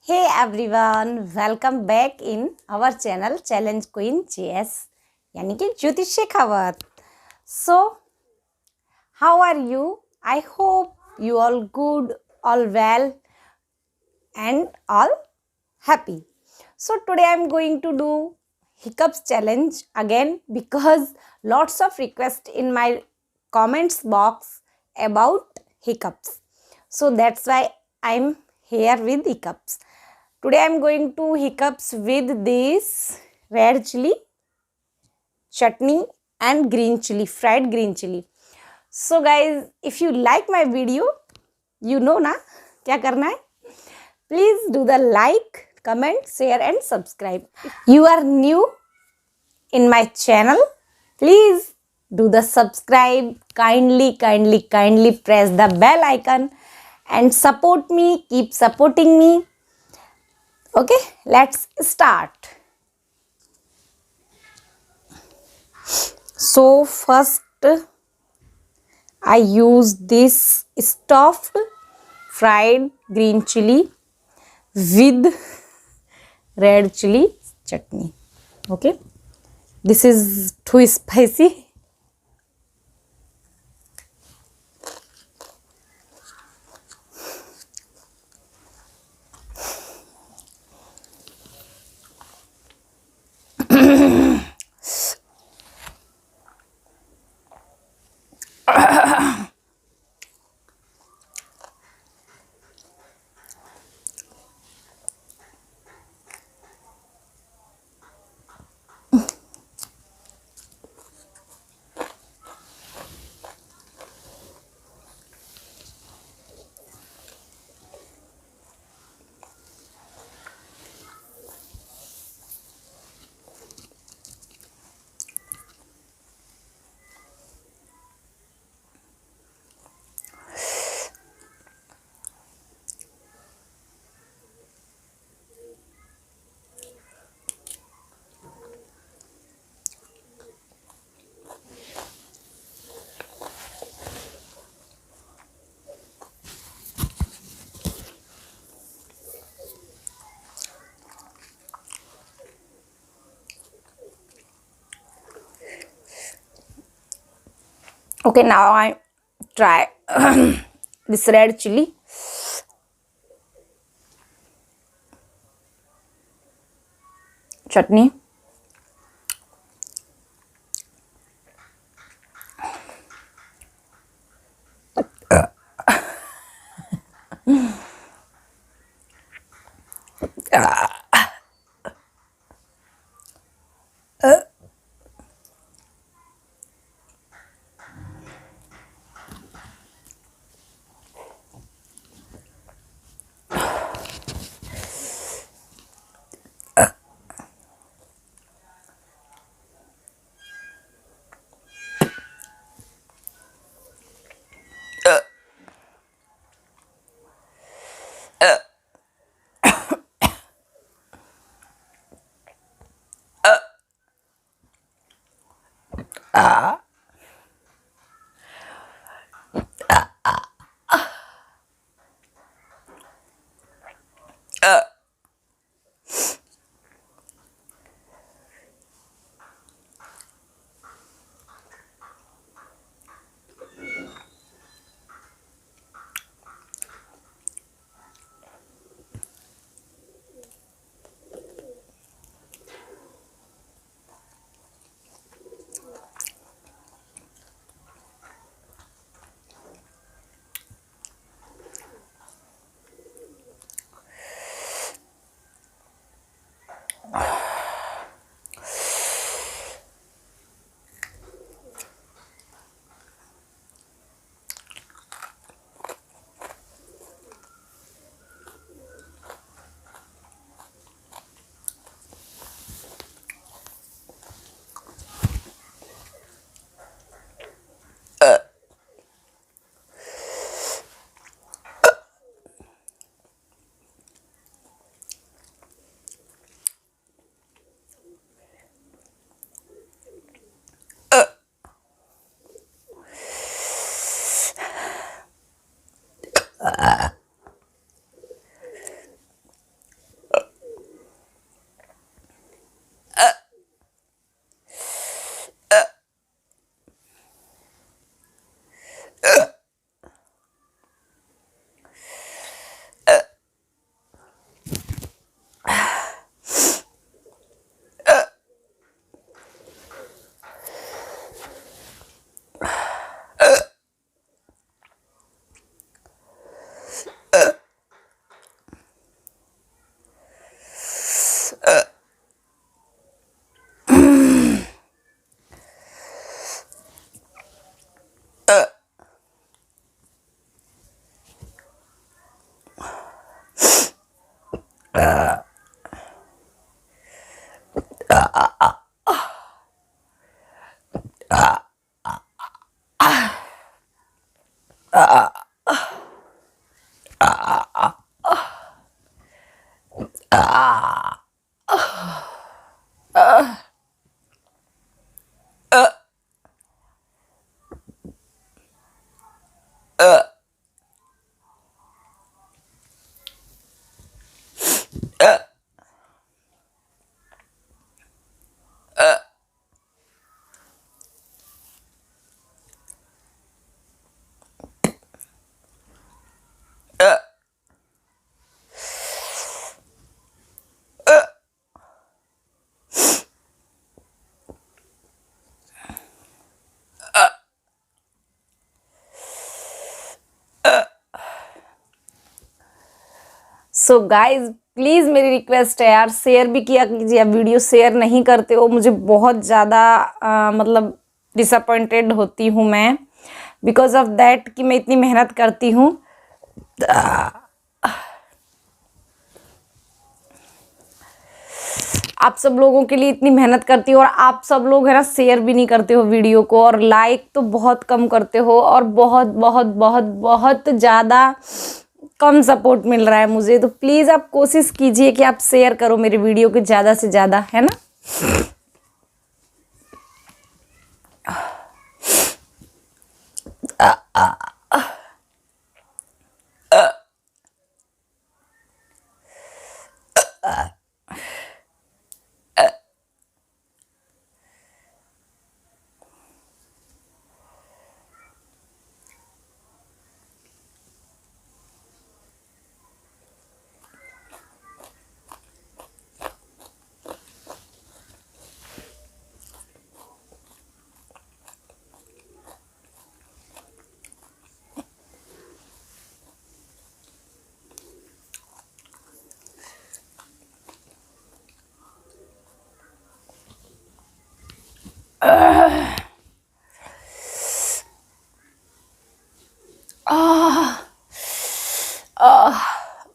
Hey everyone, welcome back in our channel Challenge Queen JS यानी कि ज्योतिषेखावत. So, how are you? I hope you all good, all well and all happy. So today I am going to do hiccups challenge again because lots of requests in my comments box about hiccups. So that's why I'm here with hiccups. Today I am going to hiccups with this red chili chutney and green chili, fried green chili. So guys, if you like my video, you know ना क्या करना है. Please do the like, comment, share and subscribe. You are new in my channel. Please do the subscribe. Kindly press the bell icon and support me. Keep supporting me. Okay, let's start. So first I use this stuffed fried green chili with red chili chutney. Okay, this is too spicy. Okay, now I try this red chili. Chutney. So guys please मेरी request है यार, share भी किया कीजिए। आप video share नहीं करते हो, मुझे बहुत ज़्यादा मतलब डिसअपॉइंटेड होती हूँ मैं, बिकॉज ऑफ दैट कि मैं इतनी मेहनत करती हूँ। आप सब लोगों के लिए इतनी मेहनत करती हो और आप सब लोग है ना शेयर भी नहीं करते हो वीडियो को, और लाइक तो बहुत कम करते हो, और बहुत बहुत बहुत बहुत ज़्यादा कम सपोर्ट मिल रहा है मुझे। तो प्लीज़ आप कोशिश कीजिए कि आप शेयर करो मेरे वीडियो को ज़्यादा से ज़्यादा, है ना।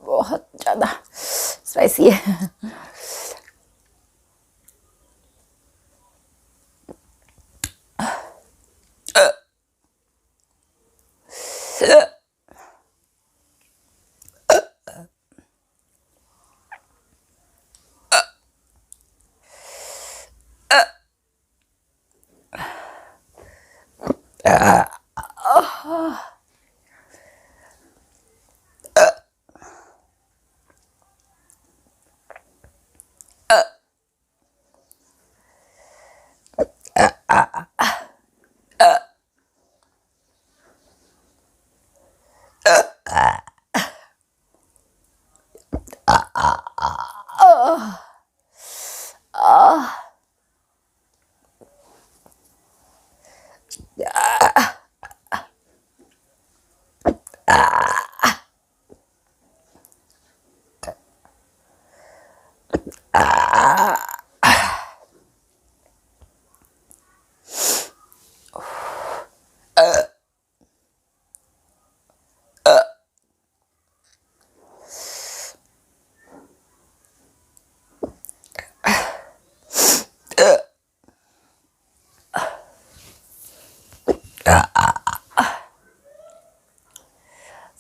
बहुत ज़्यादा स्पाइसी है।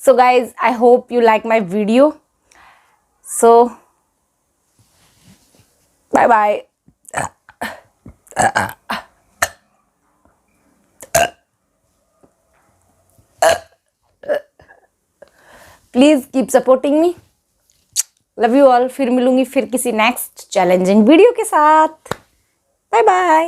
So guys, I hope you like my video. So bye bye. Please keep supporting me. Love you all. फिर मिलूंगी फिर किसी नेक्स्ट चैलेंजिंग वीडियो के साथ. Bye bye.